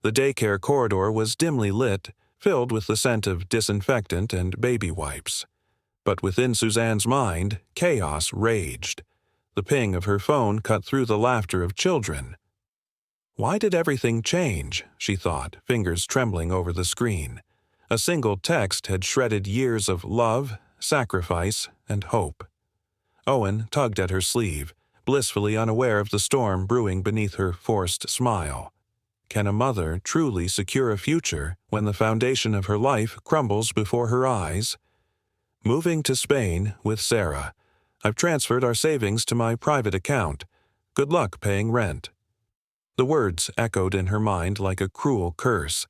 The daycare corridor was dimly lit, filled with the scent of disinfectant and baby wipes. But within Suzanne's mind, chaos raged. The ping of her phone cut through the laughter of children. Why did everything change, she thought, fingers trembling over the screen. A single text had shredded years of love, sacrifice, and hope. Owen tugged at her sleeve, blissfully unaware of the storm brewing beneath her forced smile. Can a mother truly secure a future when the foundation of her life crumbles before her eyes? Moving to Spain with Sarah. I've transferred our savings to my private account. Good luck paying rent. The words echoed in her mind like a cruel curse.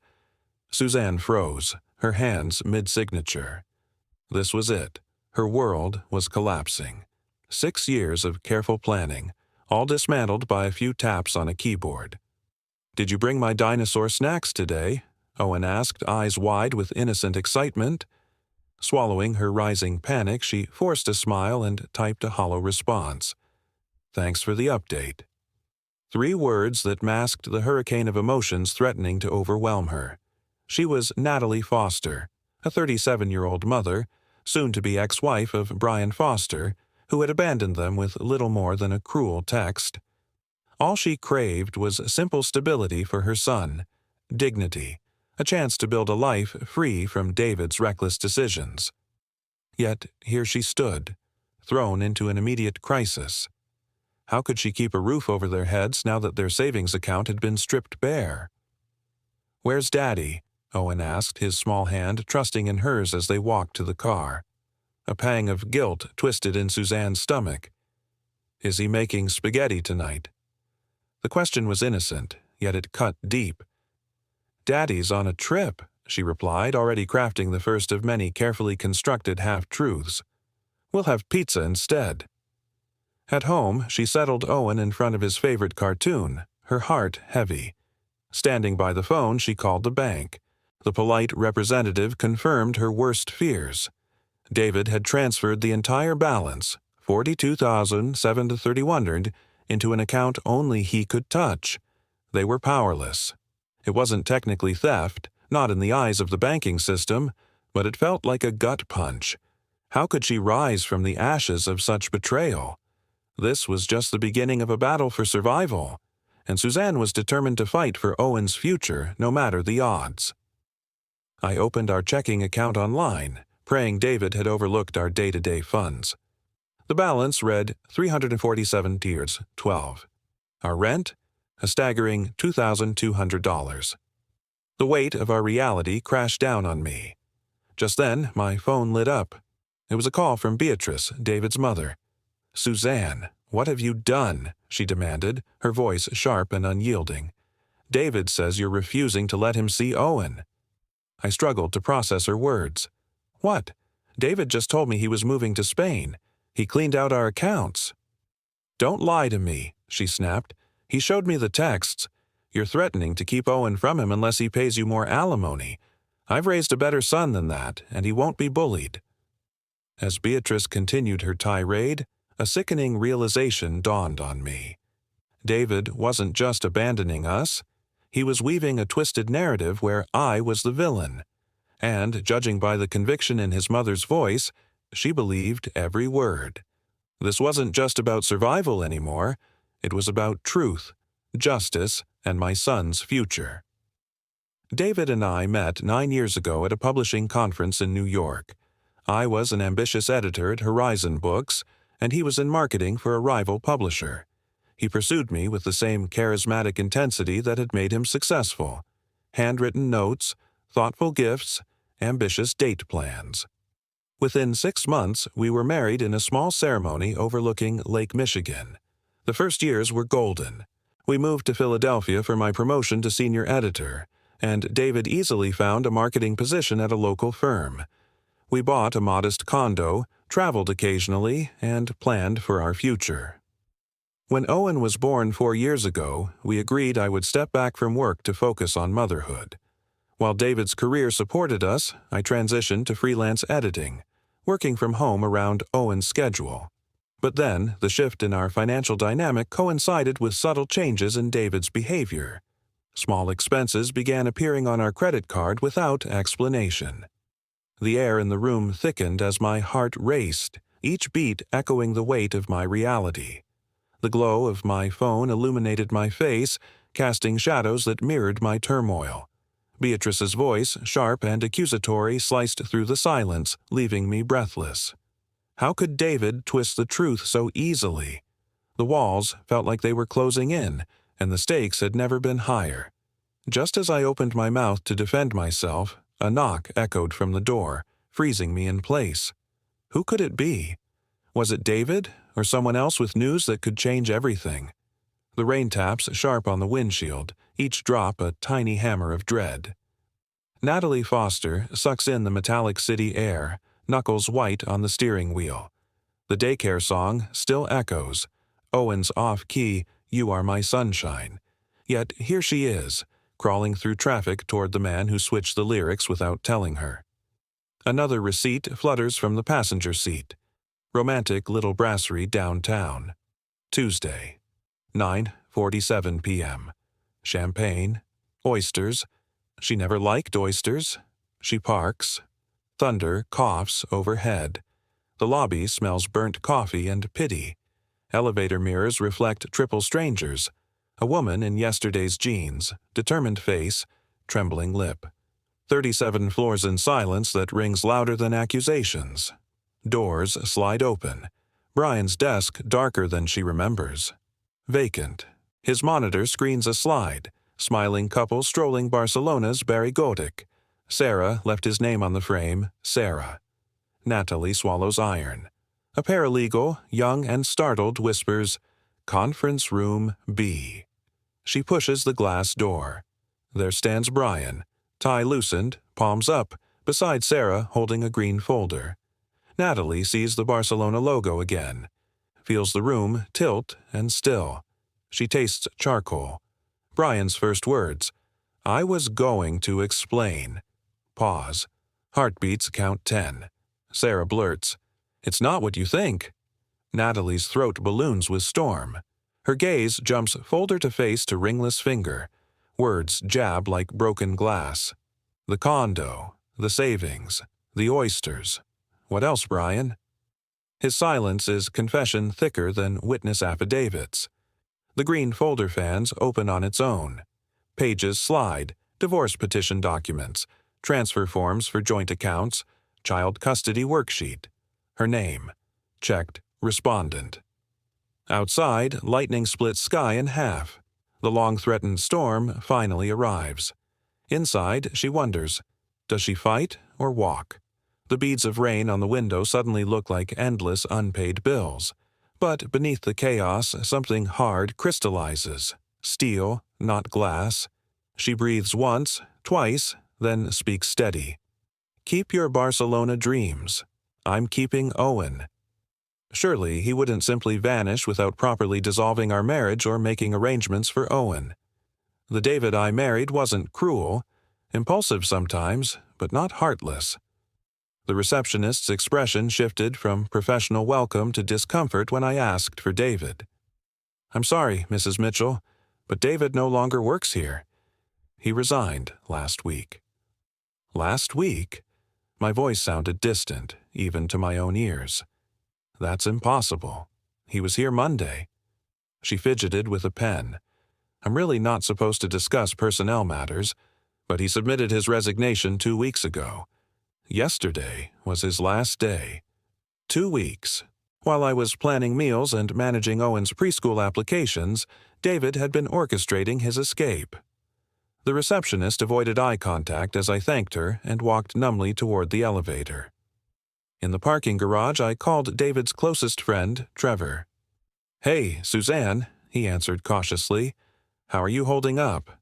Suzanne froze, her hands mid-signature. This was it. Her world was collapsing. 6 years of careful planning, all dismantled by a few taps on a keyboard. "Did you bring my dinosaur snacks today?" Owen asked, eyes wide with innocent excitement. Swallowing her rising panic, she forced a smile and typed a hollow response. "Thanks for the update." 3 words that masked the hurricane of emotions threatening to overwhelm her. She was Natalie Foster, a 37-year-old mother, soon-to-be ex-wife of Brian Foster, who had abandoned them with little more than a cruel text. All she craved was simple stability for her son, dignity, a chance to build a life free from David's reckless decisions. Yet here she stood, thrown into an immediate crisis. How could she keep a roof over their heads now that their savings account had been stripped bare? "Where's Daddy?" Owen asked, his small hand trusting in hers as they walked to the car. A pang of guilt twisted in Suzanne's stomach. "Is he making spaghetti tonight?" The question was innocent, yet it cut deep. "Daddy's on a trip," she replied, already crafting the first of many carefully constructed half-truths. "We'll have pizza instead." At home, she settled Owen in front of his favorite cartoon, her heart heavy. Standing by the phone, she called the bank. The polite representative confirmed her worst fears. David had transferred the entire balance, $42,731, into an account only he could touch. They were powerless. It wasn't technically theft, not in the eyes of the banking system, but it felt like a gut punch. How could she rise from the ashes of such betrayal? This was just the beginning of a battle for survival, and Suzanne was determined to fight for Owen's future, no matter the odds. I opened our checking account online, praying David had overlooked our day-to-day funds. The balance read $347.12. Our rent? A staggering $2,200. The weight of our reality crashed down on me. Just then, my phone lit up. It was a call from Beatrice, David's mother. "Suzanne, what have you done?" she demanded, her voice sharp and unyielding. "David says you're refusing to let him see Owen." I struggled to process her words. "What? David just told me he was moving to Spain. He cleaned out our accounts." "Don't lie to me," she snapped. "He showed me the texts. You're threatening to keep Owen from him unless he pays you more alimony. I've raised a better son than that, and he won't be bullied." As Beatrice continued her tirade, a sickening realization dawned on me. David wasn't just abandoning us. He was weaving a twisted narrative where I was the villain. And, judging by the conviction in his mother's voice, she believed every word. This wasn't just about survival anymore. It was about truth, justice, and my son's future. David and I met 9 years ago at a publishing conference in New York. I was an ambitious editor at Horizon Books, and he was in marketing for a rival publisher. He pursued me with the same charismatic intensity that had made him successful. Handwritten notes, thoughtful gifts, ambitious date plans. Within 6 months, we were married in a small ceremony overlooking Lake Michigan. The first years were golden. We moved to Philadelphia for my promotion to senior editor, and David easily found a marketing position at a local firm. We bought a modest condo, traveled occasionally, and planned for our future. When Owen was born 4 years ago, we agreed I would step back from work to focus on motherhood. While David's career supported us, I transitioned to freelance editing, working from home around Owen's schedule. But then, the shift in our financial dynamic coincided with subtle changes in David's behavior. Small expenses began appearing on our credit card without explanation. The air in the room thickened as my heart raced, each beat echoing the weight of my reality. The glow of my phone illuminated my face, casting shadows that mirrored my turmoil. Beatrice's voice, sharp and accusatory, sliced through the silence, leaving me breathless. How could David twist the truth so easily? The walls felt like they were closing in, and the stakes had never been higher. Just as I opened my mouth to defend myself, a knock echoed from the door, freezing me in place. Who could it be? Was it David, or someone else with news that could change everything? The rain taps sharp on the windshield, each drop a tiny hammer of dread. Natalie Foster sucks in the metallic city air, knuckles white on the steering wheel. The daycare song still echoes, Owen's off-key, "You Are My Sunshine." Yet here she is, crawling through traffic toward the man who switched the lyrics without telling her. Another receipt flutters from the passenger seat. Romantic little brasserie downtown. Tuesday, 9:47 p.m. Champagne, oysters. She never liked oysters. She parks. Thunder coughs overhead. The lobby smells burnt coffee and pity. Elevator mirrors reflect triple strangers. A woman in yesterday's jeans, determined face, trembling lip. 37 floors in silence that rings louder than accusations. Doors slide open. Brian's desk darker than she remembers. Vacant. His monitor screens a slide. Smiling couple strolling Barcelona's Barry Godic. Sarah left his name on the frame, Sarah. Natalie swallows iron. A paralegal, young and startled, whispers, "Conference Room B." She pushes the glass door. There stands Brian, tie loosened, palms up, beside Sarah holding a green folder. Natalie sees the Barcelona logo again. Feels the room tilt and still. She tastes charcoal. Brian's first words, "I was going to explain." Pause. Heartbeats count 10. Sarah blurts, "It's not what you think." Natalie's throat balloons with storm. Her gaze jumps folder to face to ringless finger. Words jab like broken glass. The condo, the savings, the oysters. What else, Brian? His silence is confession thicker than witness affidavits. The green folder fans open on its own. Pages slide, divorce petition documents, transfer forms for joint accounts, child custody worksheet. Her name. Checked, respondent. Outside, lightning splits sky in half. The long-threatened storm finally arrives. Inside, she wonders, does she fight or walk? The beads of rain on the window suddenly look like endless unpaid bills. But beneath the chaos, something hard crystallizes. Steel, not glass. She breathes once, twice, then speaks steady. "Keep your Barcelona dreams. I'm keeping Owen." Surely he wouldn't simply vanish without properly dissolving our marriage or making arrangements for Owen. The David I married wasn't cruel, impulsive sometimes, but not heartless. The receptionist's expression shifted from professional welcome to discomfort when I asked for David. "I'm sorry, Mrs. Mitchell, but David no longer works here. He resigned last week." Last week? My voice sounded distant, even to my own ears. That's impossible. He was here Monday. She fidgeted with a pen. I'm really not supposed to discuss personnel matters, but he submitted his resignation 2 weeks ago. Yesterday was his last day. 2 weeks. While I was planning meals and managing Owen's preschool applications, David had been orchestrating his escape. The receptionist avoided eye contact as I thanked her and walked numbly toward the elevator. In the parking garage, I called David's closest friend, Trevor. "Hey, Suzanne," he answered cautiously. "How are you holding up?"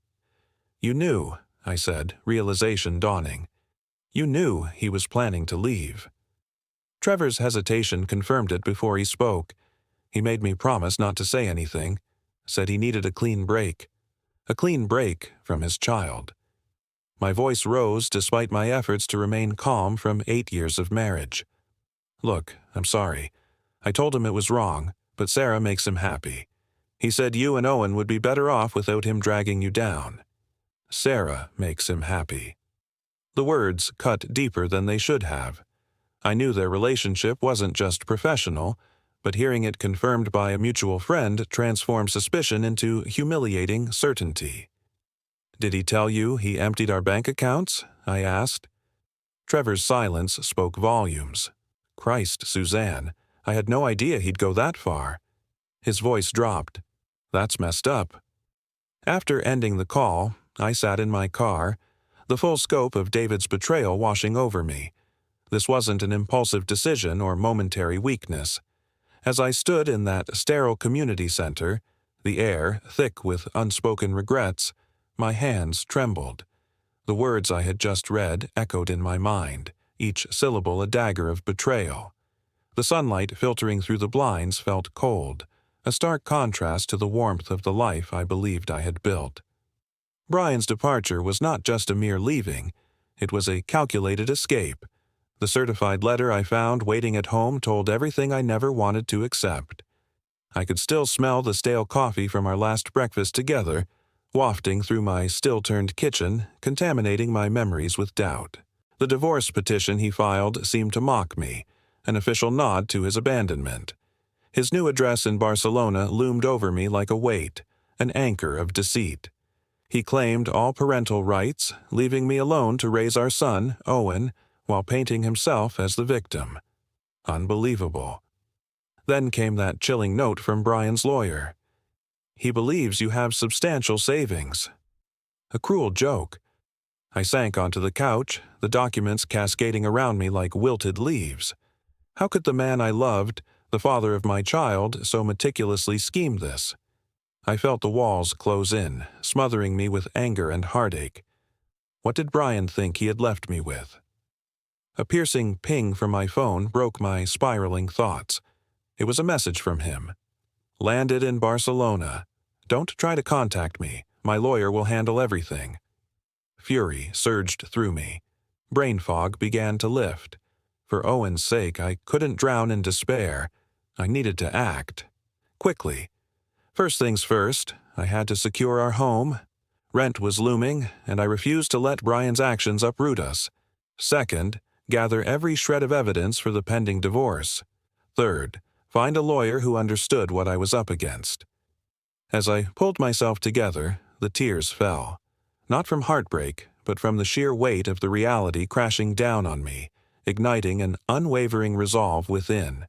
"You knew," I said, realization dawning. "You knew he was planning to leave." Trevor's hesitation confirmed it before he spoke. He made me promise not to say anything, said he needed a clean break. A clean break from his child. My voice rose despite my efforts to remain calm from 8 years of marriage. "Look, I'm sorry. I told him it was wrong, but Sarah makes him happy. He said you and Owen would be better off without him dragging you down. Sarah makes him happy." The words cut deeper than they should have. I knew their relationship wasn't just professional, but hearing it confirmed by a mutual friend transformed suspicion into humiliating certainty. "Did he tell you he emptied our bank accounts?" I asked. Trevor's silence spoke volumes. Christ, Suzanne, I had no idea he'd go that far. His voice dropped. "That's messed up." After ending the call, I sat in my car, the full scope of David's betrayal washing over me. This wasn't an impulsive decision or momentary weakness. As I stood in that sterile community center, the air thick with unspoken regrets, my hands trembled. The words I had just read echoed in my mind, each syllable a dagger of betrayal. The sunlight filtering through the blinds felt cold, a stark contrast to the warmth of the life I believed I had built. Brian's departure was not just a mere leaving, it was a calculated escape. The certified letter I found waiting at home told everything I never wanted to accept. I could still smell the stale coffee from our last breakfast together, wafting through my still-turned kitchen, contaminating my memories with doubt. The divorce petition he filed seemed to mock me, an official nod to his abandonment. His new address in Barcelona loomed over me like a weight, an anchor of deceit. He claimed all parental rights, leaving me alone to raise our son, Owen, while painting himself as the victim. Unbelievable. Then came that chilling note from Brian's lawyer. "He believes you have substantial savings." A cruel joke. I sank onto the couch, the documents cascading around me like wilted leaves. How could the man I loved, the father of my child, so meticulously scheme this? I felt the walls close in, smothering me with anger and heartache. What did Brian think he had left me with? A piercing ping from my phone broke my spiraling thoughts. It was a message from him. "Landed in Barcelona. Don't try to contact me. My lawyer will handle everything." Fury surged through me. Brain fog began to lift. For Owen's sake, I couldn't drown in despair. I needed to act. Quickly. First things first, I had to secure our home. Rent was looming, and I refused to let Brian's actions uproot us. Second, gather every shred of evidence for the pending divorce. Third, find a lawyer who understood what I was up against. As I pulled myself together, the tears fell. Not from heartbreak, but from the sheer weight of the reality crashing down on me, igniting an unwavering resolve within.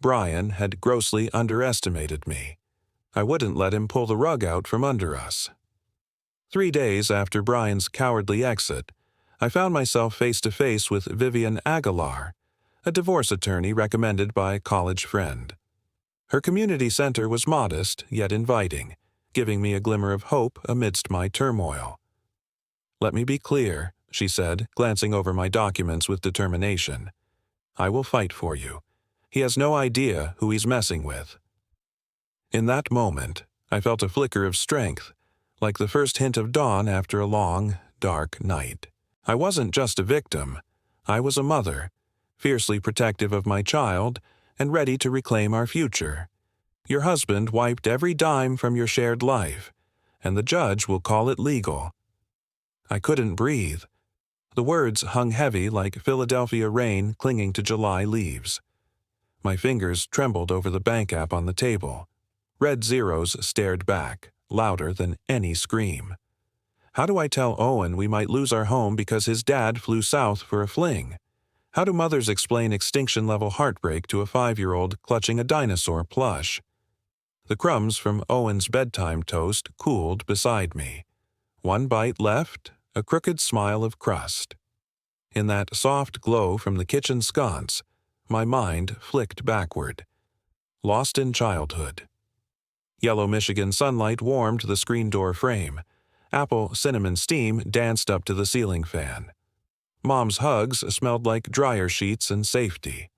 Brian had grossly underestimated me. I wouldn't let him pull the rug out from under us. 3 days after Brian's cowardly exit, I found myself face to face with Vivian Aguilar, a divorce attorney recommended by a college friend. Her community center was modest yet inviting, giving me a glimmer of hope amidst my turmoil. "Let me be clear," she said, glancing over my documents with determination. "I will fight for you. He has no idea who he's messing with." In that moment, I felt a flicker of strength, like the first hint of dawn after a long, dark night. I wasn't just a victim. I was a mother, fiercely protective of my child and ready to reclaim our future. Your husband wiped every dime from your shared life, and the judge will call it legal. I couldn't breathe. The words hung heavy like Philadelphia rain clinging to July leaves. My fingers trembled over the bank app on the table. Red zeros stared back, louder than any scream. How do I tell Owen we might lose our home because his dad flew south for a fling? How do mothers explain extinction-level heartbreak to a 5-year-old clutching a dinosaur plush? The crumbs from Owen's bedtime toast cooled beside me. One bite left, a crooked smile of crust. In that soft glow from the kitchen sconce, my mind flicked backward. Lost in childhood. Yellow Michigan sunlight warmed the screen door frame. Apple cinnamon steam danced up to the ceiling fan. Mom's hugs smelled like dryer sheets and safety.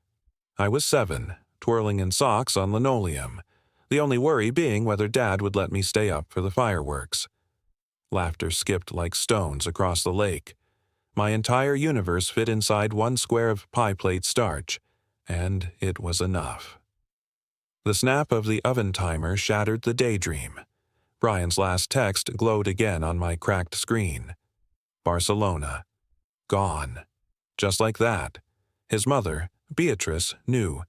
I was 7, twirling in socks on linoleum, the only worry being whether Dad would let me stay up for the fireworks. Laughter skipped like stones across the lake. My entire universe fit inside one square of pie plate starch, and it was enough. The snap of the oven timer shattered the daydream. Brian's last text glowed again on my cracked screen. Barcelona. Gone. Just like that. His mother, Beatrice, knew.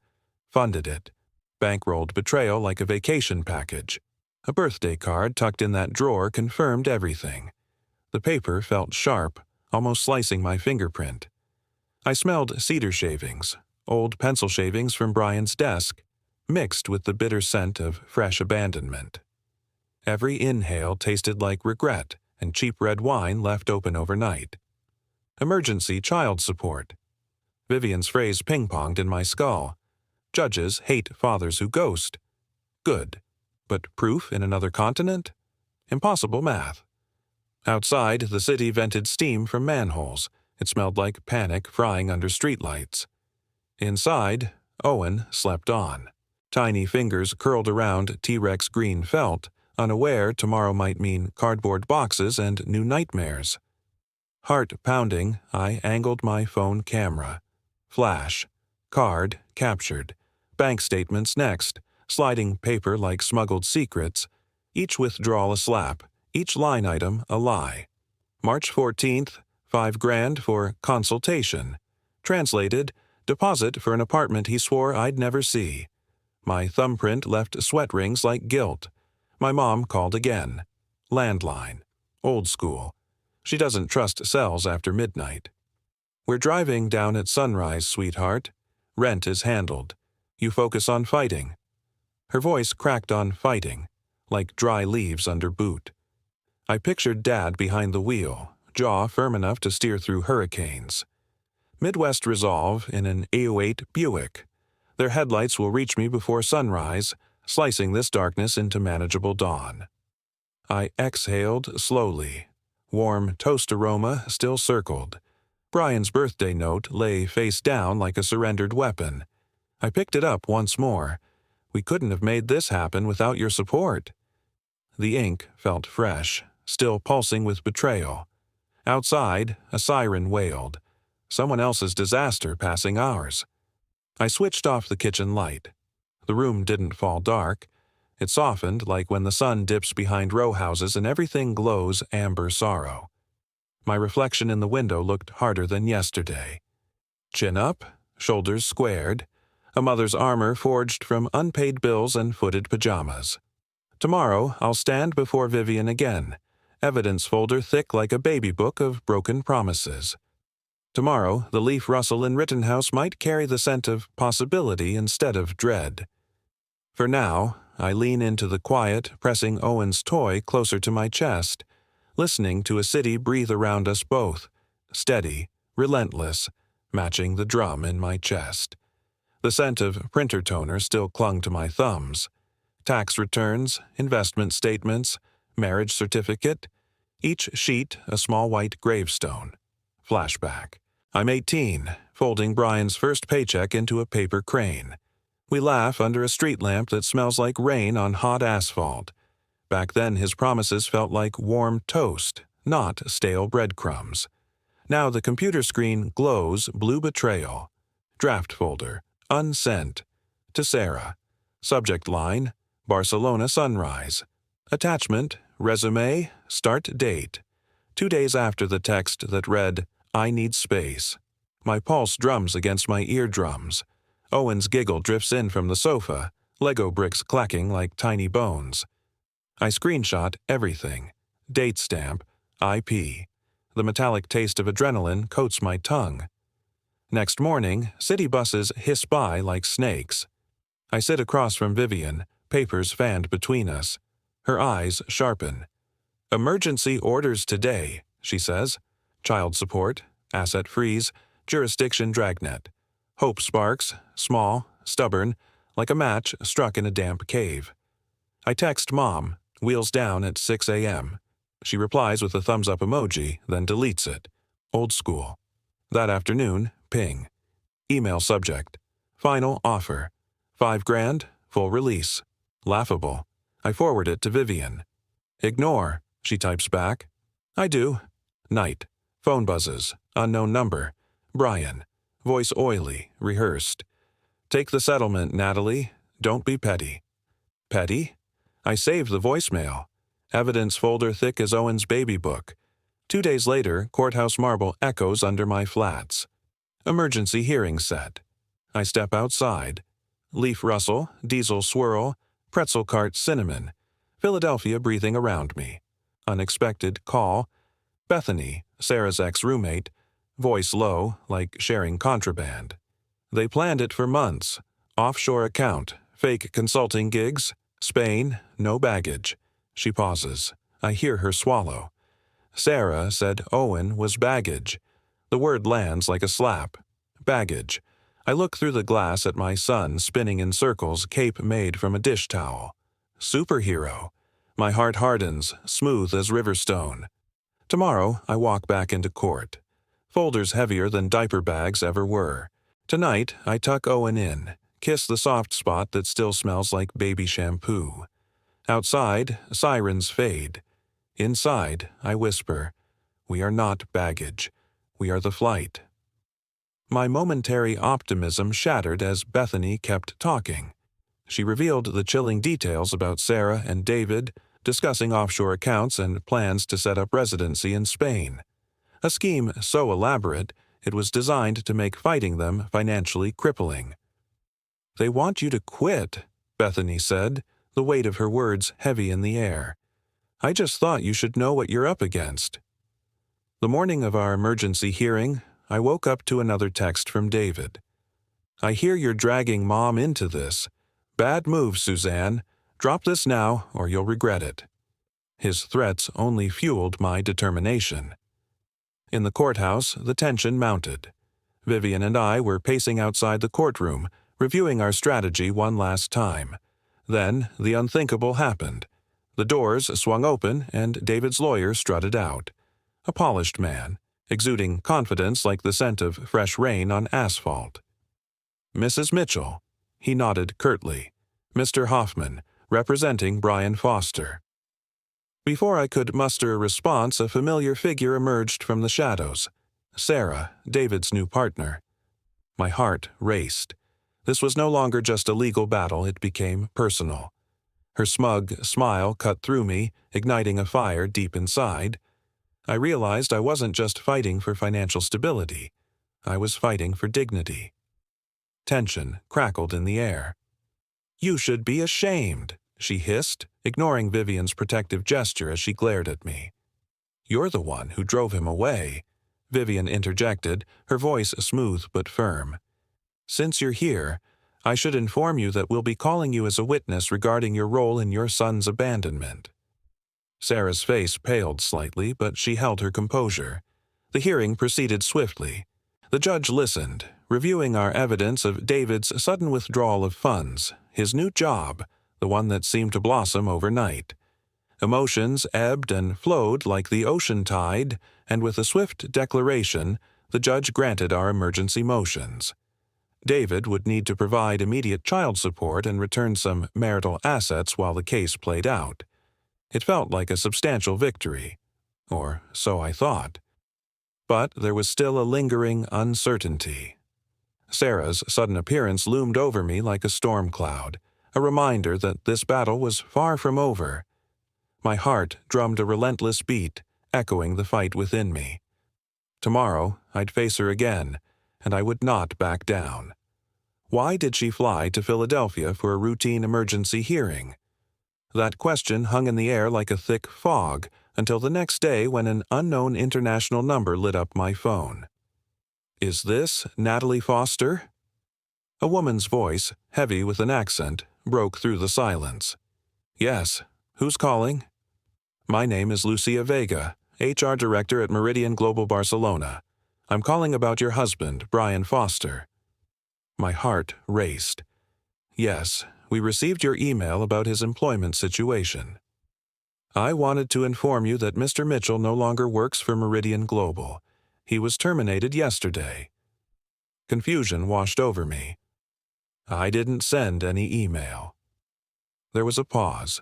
Funded it. Bankrolled betrayal like a vacation package. A birthday card tucked in that drawer confirmed everything. The paper felt sharp, almost slicing my fingerprint. I smelled cedar shavings, old pencil shavings from Brian's desk, mixed with the bitter scent of fresh abandonment. Every inhale tasted like regret and cheap red wine left open overnight. Emergency child support. Vivian's phrase ping-ponged in my skull. Judges hate fathers who ghost. Good. But proof in another continent? Impossible math. Outside, the city vented steam from manholes. It smelled like panic frying under streetlights. Inside, Owen slept on. Tiny fingers curled around T-Rex green felt, unaware tomorrow might mean cardboard boxes and new nightmares. Heart pounding, I angled my phone camera. Flash. Card captured. Bank statements next, sliding paper like smuggled secrets. Each withdrawal a slap, each line item a lie. March 14th, $5,000 for consultation. Translated, deposit for an apartment he swore I'd never see. My thumbprint left sweat rings like guilt. My mom called again. Landline. Old school. She doesn't trust cells after midnight. We're driving down at sunrise, sweetheart. Rent is handled. You focus on fighting. Her voice cracked on fighting, like dry leaves under boot. I pictured Dad behind the wheel, jaw firm enough to steer through hurricanes. Midwest resolve in an A08 Buick. Their headlights will reach me before sunrise, slicing this darkness into manageable dawn. I exhaled slowly. Warm toast aroma still circled. Brian's birthday note lay face down like a surrendered weapon. I picked it up once more. We couldn't have made this happen without your support. The ink felt fresh, still pulsing with betrayal. Outside, a siren wailed. Someone else's disaster passing ours. I switched off the kitchen light. The room didn't fall dark. It softened like when the sun dips behind row houses and everything glows amber sorrow. My reflection in the window looked harder than yesterday. Chin up, shoulders squared, a mother's armor forged from unpaid bills and footed pajamas. Tomorrow I'll stand before Vivian again, evidence folder thick like a baby book of broken promises. Tomorrow the leaf rustle in Rittenhouse might carry the scent of possibility instead of dread. For now, I lean into the quiet, pressing Owen's toy closer to my chest, listening to a city breathe around us both, steady, relentless, matching the drum in my chest. The scent of printer toner still clung to my thumbs. Tax returns, investment statements, marriage certificate, each sheet a small white gravestone. Flashback. I'm 18, folding Brian's first paycheck into a paper crane. We laugh under a street lamp that smells like rain on hot asphalt. Back then his promises felt like warm toast, not stale breadcrumbs. Now the computer screen glows blue betrayal. Draft folder, unsent. To Sarah. Subject line, Barcelona sunrise. Attachment, resume, start date. 2 days after the text that read, I need space. My pulse drums against my eardrums. Owen's giggle drifts in from the sofa, Lego bricks clacking like tiny bones. I screenshot everything. Date stamp, IP. The metallic taste of adrenaline coats my tongue. Next morning, city buses hiss by like snakes. I sit across from Vivian, papers fanned between us. Her eyes sharpen. Emergency orders today, she says. Child support, asset freeze, jurisdiction dragnet. Hope sparks, small, stubborn, like a match struck in a damp cave. I text Mom, wheels down at 6 a.m. She replies with a thumbs-up emoji, then deletes it. Old school. That afternoon, ping. Email subject. Final offer. $5,000, full release. Laughable. I forward it to Vivian. Ignore, she types back. I do. Night. Phone buzzes. Unknown number. Brian. Voice oily, rehearsed. Take the settlement, Natalie. Don't be petty. Petty? I saved the voicemail. Evidence folder thick as Owen's baby book. 2 days later, courthouse marble echoes under my flats. Emergency hearing set. I step outside. Leaf rustle, diesel swirl, pretzel cart cinnamon. Philadelphia breathing around me. Unexpected call. Bethany, Sarah's ex-roommate. Voice low, like sharing contraband. They planned it for months. Offshore account, fake consulting gigs, Spain, no baggage. She pauses. I hear her swallow. Sarah said Owen was baggage. The word lands like a slap. Baggage. I look through the glass at my son spinning in circles, cape made from a dish towel. Superhero. My heart hardens, smooth as riverstone. Tomorrow, I walk back into court. Folders heavier than diaper bags ever were. Tonight, I tuck Owen in, kiss the soft spot that still smells like baby shampoo. Outside, sirens fade. Inside, I whisper, "We are not baggage. We are the flight." My momentary optimism shattered as Bethany kept talking. She revealed the chilling details about Sarah and David, discussing offshore accounts and plans to set up residency in Spain. A scheme so elaborate, it was designed to make fighting them financially crippling. "They want you to quit," Bethany said, the weight of her words heavy in the air. "I just thought you should know what you're up against." The morning of our emergency hearing, I woke up to another text from David. "I hear you're dragging Mom into this. Bad move, Suzanne. Drop this now, or you'll regret it." His threats only fueled my determination. In the courthouse, the tension mounted. Vivian and I were pacing outside the courtroom, reviewing our strategy one last time. Then, the unthinkable happened. The doors swung open, and David's lawyer strutted out. A polished man, exuding confidence like the scent of fresh rain on asphalt. "Mrs. Mitchell," he nodded curtly. "Mr. Hoffman, representing Brian Foster." Before I could muster a response, a familiar figure emerged from the shadows. Sarah, David's new partner. My heart raced. This was no longer just a legal battle, it became personal. Her smug smile cut through me, igniting a fire deep inside. I realized I wasn't just fighting for financial stability. I was fighting for dignity. Tension crackled in the air. "You should be ashamed," she hissed, ignoring Vivian's protective gesture as she glared at me. "You're the one who drove him away," Vivian interjected, her voice smooth but firm. "Since you're here, I should inform you that we'll be calling you as a witness regarding your role in your son's abandonment." Sarah's face paled slightly, but she held her composure. The hearing proceeded swiftly. The judge listened, reviewing our evidence of David's sudden withdrawal of funds, his new job, the one that seemed to blossom overnight. Emotions ebbed and flowed like the ocean tide, and with a swift declaration, the judge granted our emergency motions. David would need to provide immediate child support and return some marital assets while the case played out. It felt like a substantial victory, or so I thought. But there was still a lingering uncertainty. Sarah's sudden appearance loomed over me like a storm cloud, a reminder that this battle was far from over. My heart drummed a relentless beat, echoing the fight within me. Tomorrow, I'd face her again, and I would not back down. Why did she fly to Philadelphia for a routine emergency hearing? That question hung in the air like a thick fog until the next day when an unknown international number lit up my phone. "Is this Natalie Foster?" A woman's voice, heavy with an accent, broke through the silence. "Yes. Who's calling?" "My name is Lucia Vega, HR Director at Meridian Global Barcelona. I'm calling about your husband, Brian Foster." My heart raced. "Yes, we received your email about his employment situation. I wanted to inform you that Mr. Mitchell no longer works for Meridian Global. He was terminated yesterday." Confusion washed over me. I didn't send any email. There was a pause.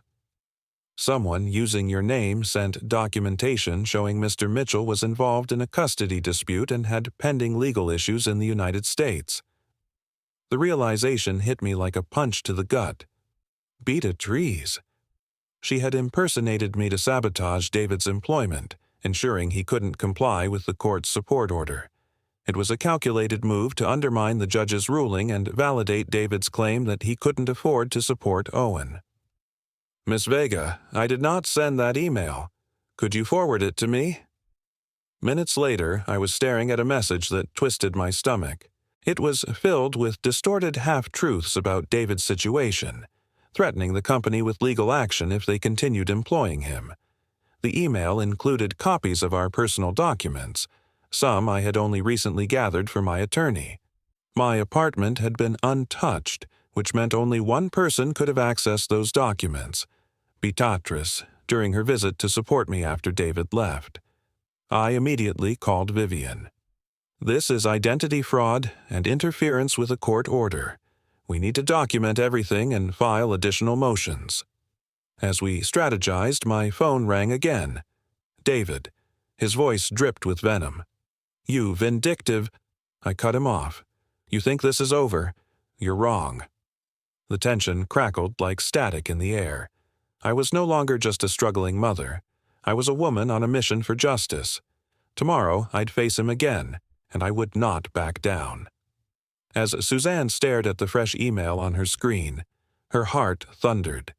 "Someone using your name sent documentation showing Mr. Mitchell was involved in a custody dispute and had pending legal issues in the United States." The realization hit me like a punch to the gut. Beat a trees. She had impersonated me to sabotage David's employment, ensuring he couldn't comply with the court's support order. It was a calculated move to undermine the judge's ruling and validate David's claim that he couldn't afford to support Owen. "Miss Vega, I did not send that email. Could you forward it to me?" Minutes later, I was staring at a message that twisted my stomach. It was filled with distorted half-truths about David's situation, threatening the company with legal action if they continued employing him. The email included copies of our personal documents. Some I had only recently gathered from my attorney. My apartment had been untouched, which meant only one person could have accessed those documents, Beatrice, during her visit to support me after David left. I immediately called Vivian. "This is identity fraud and interference with a court order. We need to document everything and file additional motions." As we strategized, my phone rang again. David. His voice dripped with venom. "You vindictive—" I cut him off. "You think this is over? You're wrong." The tension crackled like static in the air. I was no longer just a struggling mother. I was a woman on a mission for justice. Tomorrow I'd face him again, and I would not back down. As Suzanne stared at the fresh email on her screen, her heart thundered.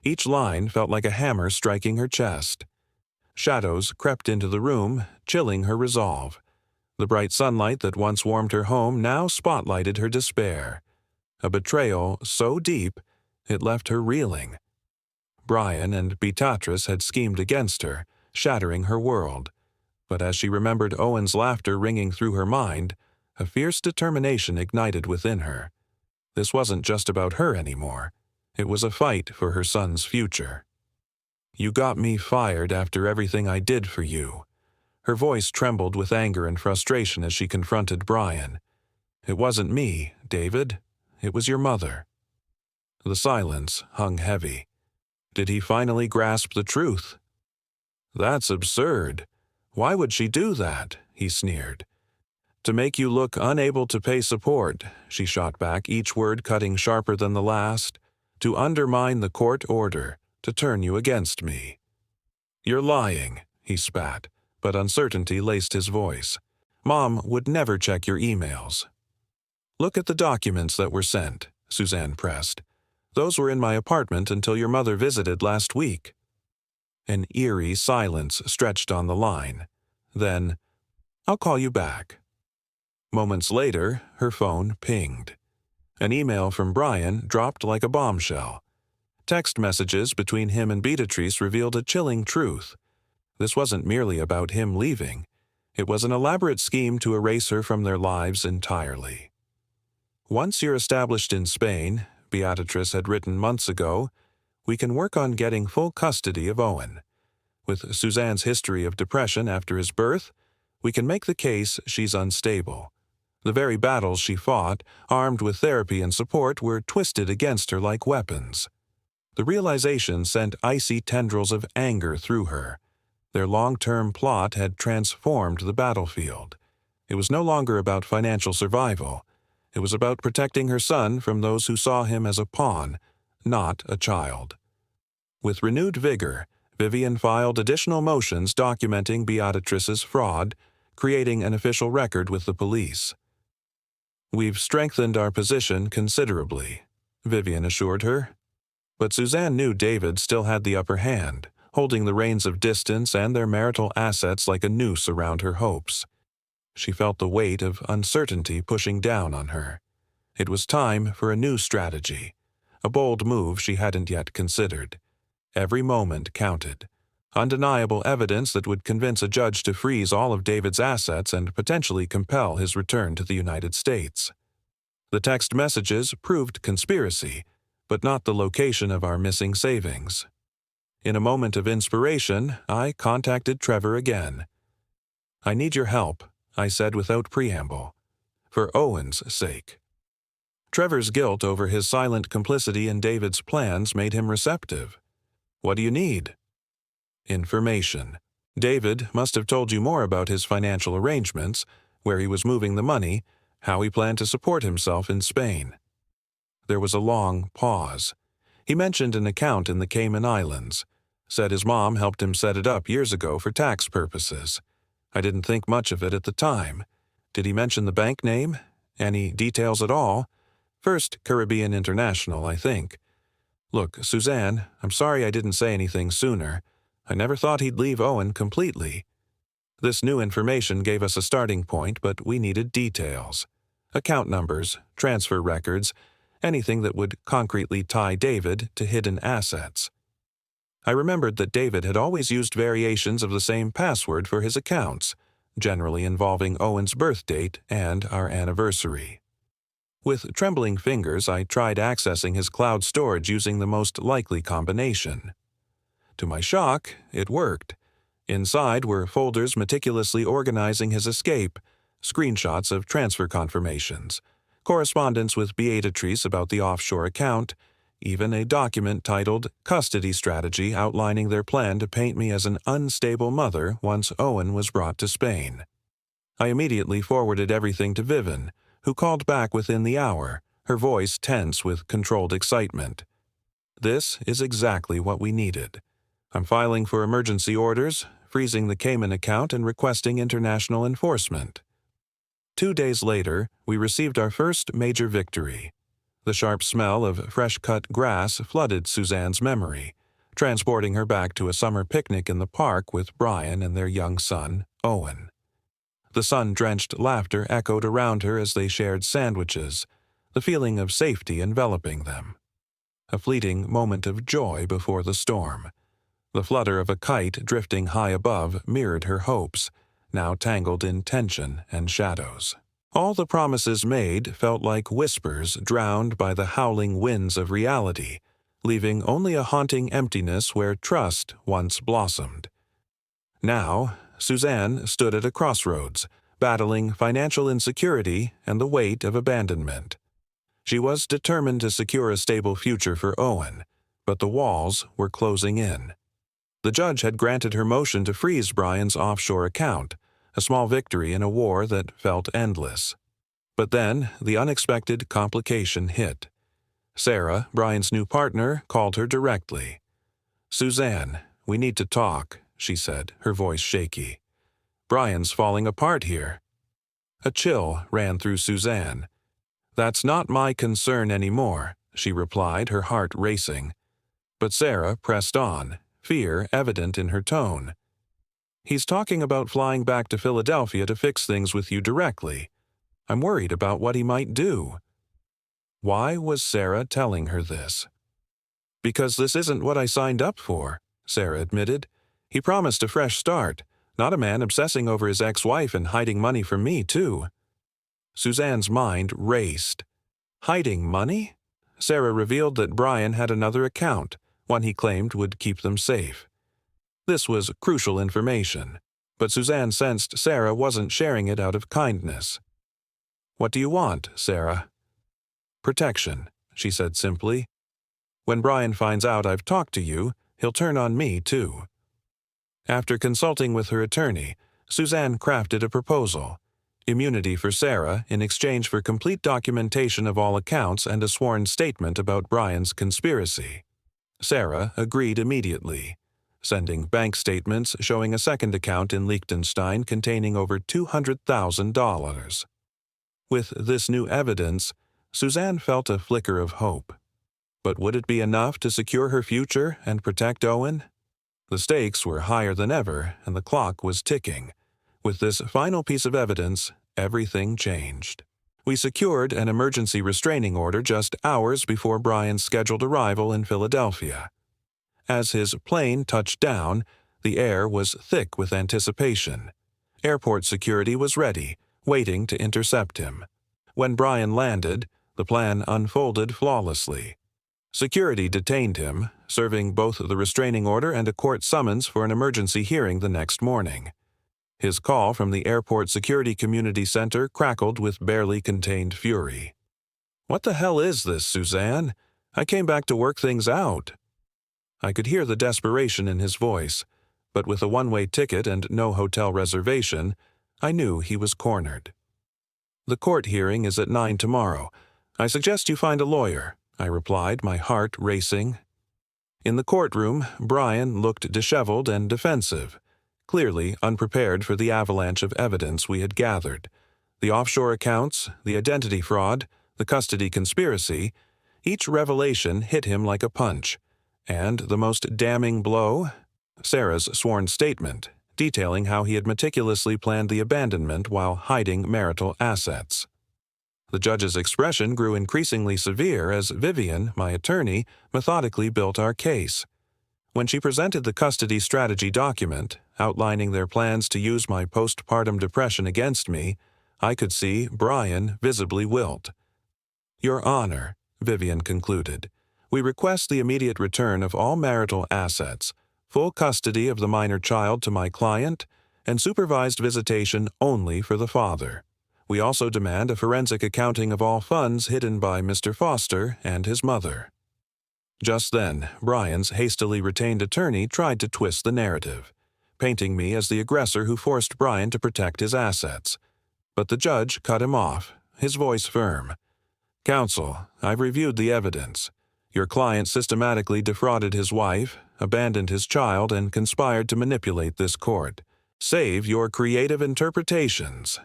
Each line felt like a hammer striking her chest. Shadows crept into the room, chilling her resolve. The bright sunlight that once warmed her home now spotlighted her despair. A betrayal so deep, it left her reeling. Brian and Beatrice had schemed against her, shattering her world. But as she remembered Owen's laughter ringing through her mind, a fierce determination ignited within her. This wasn't just about her anymore. It was a fight for her son's future. "You got me fired after everything I did for you." Her voice trembled with anger and frustration as she confronted Brian. "It wasn't me, David. It was your mother." The silence hung heavy. Did he finally grasp the truth? "That's absurd. Why would she do that?" he sneered. "To make you look unable to pay support," she shot back, each word cutting sharper than the last. "To undermine the court order, to turn you against me." "You're lying," he spat, but uncertainty laced his voice. "Mom would never check your emails." "Look at the documents that were sent," Suzanne pressed. "Those were in my apartment until your mother visited last week." An eerie silence stretched on the line. Then, "I'll call you back." Moments later, her phone pinged. An email from Brian dropped like a bombshell. Text messages between him and Beatrice revealed a chilling truth. This wasn't merely about him leaving. It was an elaborate scheme to erase her from their lives entirely. "Once you're established in Spain," Beatrice had written months ago, "we can work on getting full custody of Owen. With Suzanne's history of depression after his birth, we can make the case she's unstable. The very battles she fought, armed with therapy and support, were twisted against her like weapons." The realization sent icy tendrils of anger through her. Their long-term plot had transformed the battlefield. It was no longer about financial survival. It was about protecting her son from those who saw him as a pawn, not a child. With renewed vigor, Vivian filed additional motions documenting Beatrice's fraud, creating an official record with the police. "We've strengthened our position considerably," Vivian assured her. But Suzanne knew David still had the upper hand, holding the reins of distance and their marital assets like a noose around her hopes. She felt the weight of uncertainty pushing down on her. It was time for a new strategy, a bold move she hadn't yet considered. Every moment counted. Undeniable evidence that would convince a judge to freeze all of David's assets and potentially compel his return to the United States. The text messages proved conspiracy, but not the location of our missing savings. In a moment of inspiration, I contacted Trevor again. "I need your help," I said without preamble. "For Owen's sake." Trevor's guilt over his silent complicity in David's plans made him receptive. "What do you need?" "Information. David must have told you more about his financial arrangements, where he was moving the money, how he planned to support himself in Spain." There was a long pause. He mentioned an account in the Cayman Islands. Said his mom helped him set it up years ago for tax purposes. I didn't think much of it at the time. Did he mention the bank name? Any details at all? First Caribbean International, I think. Look, Suzanne, I'm sorry I didn't say anything sooner. I never thought he'd leave Owen completely. This new information gave us a starting point, but we needed details. Account numbers, transfer records, anything that would concretely tie David to hidden assets. I remembered that David had always used variations of the same password for his accounts, generally involving Owen's birth date and our anniversary. With trembling fingers, I tried accessing his cloud storage using the most likely combination. To my shock, it worked. Inside were folders meticulously organizing his escape, screenshots of transfer confirmations, correspondence with Beatrice about the offshore account, even a document titled Custody Strategy outlining their plan to paint me as an unstable mother once Owen was brought to Spain. I immediately forwarded everything to Vivian, who called back within the hour, her voice tense with controlled excitement. This is exactly what we needed. I'm filing for emergency orders, freezing the Cayman account and requesting international enforcement. 2 days later, we received our first major victory. The sharp smell of fresh-cut grass flooded Suzanne's memory, transporting her back to a summer picnic in the park with Brian and their young son, Owen. The sun-drenched laughter echoed around her as they shared sandwiches, the feeling of safety enveloping them. A fleeting moment of joy before the storm. The flutter of a kite drifting high above mirrored her hopes, now tangled in tension and shadows. All the promises made felt like whispers drowned by the howling winds of reality, leaving only a haunting emptiness where trust once blossomed. Now, Suzanne stood at a crossroads, battling financial insecurity and the weight of abandonment. She was determined to secure a stable future for Owen, but the walls were closing in. The judge had granted her motion to freeze Brian's offshore account, a small victory in a war that felt endless. But then, the unexpected complication hit. Sarah, Brian's new partner, called her directly. "Suzanne, we need to talk," she said, her voice shaky. "Brian's falling apart here." A chill ran through Suzanne. "That's not my concern anymore," she replied, her heart racing. But Sarah pressed on, fear evident in her tone. "He's talking about flying back to Philadelphia to fix things with you directly. I'm worried about what he might do." Why was Sarah telling her this? "Because this isn't what I signed up for," Sarah admitted. "He promised a fresh start, not a man obsessing over his ex-wife and hiding money from me, too." Suzanne's mind raced. Hiding money? Sarah revealed that Brian had another account, one he claimed would keep them safe. This was crucial information, but Suzanne sensed Sarah wasn't sharing it out of kindness. "What do you want, Sarah?" "Protection," she said simply. "When Brian finds out I've talked to you, he'll turn on me, too." After consulting with her attorney, Suzanne crafted a proposal. Immunity for Sarah in exchange for complete documentation of all accounts and a sworn statement about Brian's conspiracy. Sarah agreed immediately, sending bank statements showing a second account in Liechtenstein containing over $200,000. With this new evidence, Suzanne felt a flicker of hope. But would it be enough to secure her future and protect Owen? The stakes were higher than ever, and the clock was ticking. With this final piece of evidence, everything changed. We secured an emergency restraining order just hours before Brian's scheduled arrival in Philadelphia. As his plane touched down, the air was thick with anticipation. Airport security was ready, waiting to intercept him. When Brian landed, the plan unfolded flawlessly. Security detained him, serving both the restraining order and a court summons for an emergency hearing the next morning. His call from the Airport Security Community Center crackled with barely contained fury. "What the hell is this, Suzanne? I came back to work things out." I could hear the desperation in his voice, but with a one-way ticket and no hotel reservation, I knew he was cornered. "The court hearing is at 9 tomorrow. I suggest you find a lawyer," I replied, my heart racing. In the courtroom, Brian looked disheveled and defensive, clearly unprepared for the avalanche of evidence we had gathered. The offshore accounts, the identity fraud, the custody conspiracy, each revelation hit him like a punch. And the most damning blow? Sarah's sworn statement, detailing how he had meticulously planned the abandonment while hiding marital assets. The judge's expression grew increasingly severe as Vivian, my attorney, methodically built our case. When she presented the custody strategy document, outlining their plans to use my postpartum depression against me, I could see Brian visibly wilt. "Your Honor," Vivian concluded, "we request the immediate return of all marital assets, full custody of the minor child to my client, and supervised visitation only for the father. We also demand a forensic accounting of all funds hidden by Mr. Foster and his mother." Just then, Brian's hastily retained attorney tried to twist the narrative, painting me as the aggressor who forced Brian to protect his assets. But the judge cut him off, his voice firm. "Counsel, I've reviewed the evidence. Your client systematically defrauded his wife, abandoned his child, and conspired to manipulate this court. Save your creative interpretations."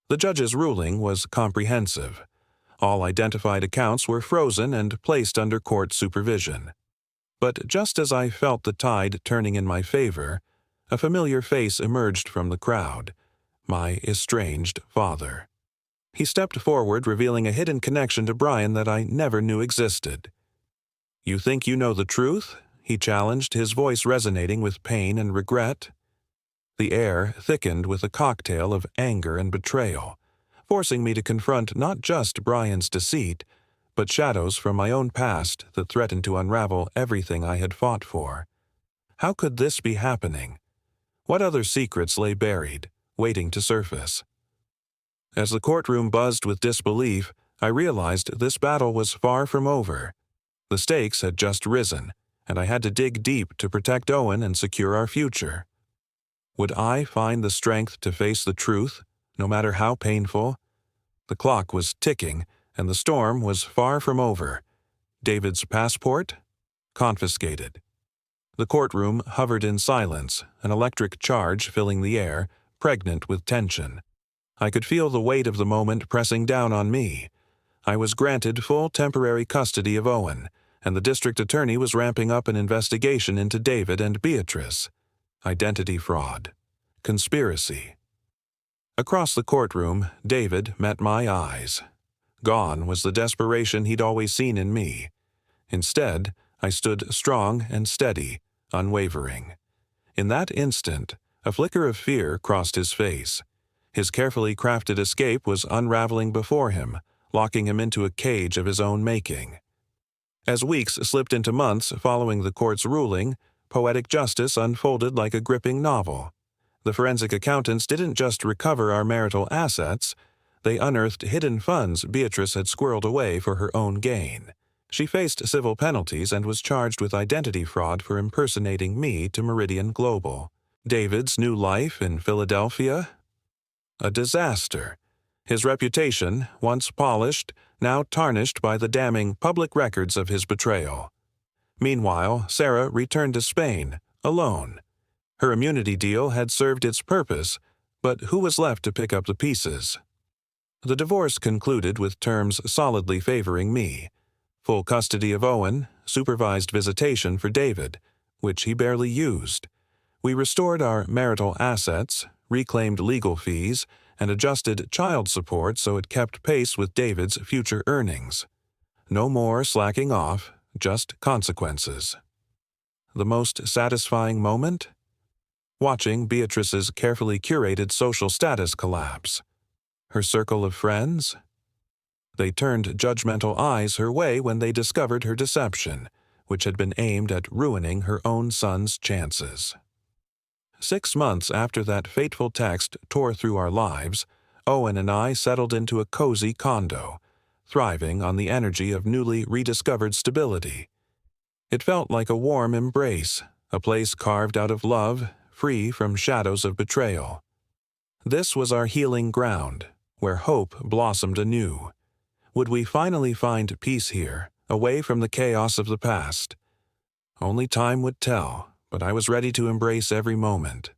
The judge's ruling was comprehensive. All identified accounts were frozen and placed under court supervision. But just as I felt the tide turning in my favor, a familiar face emerged from the crowd, my estranged father. He stepped forward, revealing a hidden connection to Brian that I never knew existed. "You think you know the truth?" he challenged, his voice resonating with pain and regret. The air thickened with a cocktail of anger and betrayal, forcing me to confront not just Brian's deceit, but shadows from my own past that threatened to unravel everything I had fought for. How could this be happening? What other secrets lay buried, waiting to surface? As the courtroom buzzed with disbelief, I realized this battle was far from over. The stakes had just risen, and I had to dig deep to protect Owen and secure our future. Would I find the strength to face the truth, no matter how painful? The clock was ticking, and the storm was far from over. David's passport? Confiscated. The courtroom hovered in silence, an electric charge filling the air, pregnant with tension. I could feel the weight of the moment pressing down on me. I was granted full temporary custody of Owen, and the district attorney was ramping up an investigation into David and Beatrice. Identity fraud. Conspiracy. Across the courtroom, David met my eyes. Gone was the desperation he'd always seen in me. Instead, I stood strong and steady, unwavering. In that instant, a flicker of fear crossed his face. His carefully crafted escape was unraveling before him, locking him into a cage of his own making. As weeks slipped into months following the court's ruling, poetic justice unfolded like a gripping novel. The forensic accountants didn't just recover our marital assets, they unearthed hidden funds Beatrice had squirreled away for her own gain. She faced civil penalties and was charged with identity fraud for impersonating me to Meridian Global. David's new life in Philadelphia? A disaster. His reputation, once polished, now tarnished by the damning public records of his betrayal. Meanwhile, Sarah returned to Spain, alone. Her immunity deal had served its purpose, but who was left to pick up the pieces? The divorce concluded with terms solidly favoring me. Full custody of Owen, supervised visitation for David, which he barely used. We restored our marital assets, reclaimed legal fees, and adjusted child support so it kept pace with David's future earnings. No more slacking off, just consequences. The most satisfying moment? Watching Beatrice's carefully curated social status collapse. Her circle of friends? They turned judgmental eyes her way when they discovered her deception, which had been aimed at ruining her own son's chances. 6 months after that fateful text tore through our lives, Owen and I settled into a cozy condo, thriving on the energy of newly rediscovered stability. It felt like a warm embrace, a place carved out of love, free from shadows of betrayal. This was our healing ground, where hope blossomed anew. Would we finally find peace here, away from the chaos of the past? Only time would tell, but I was ready to embrace every moment.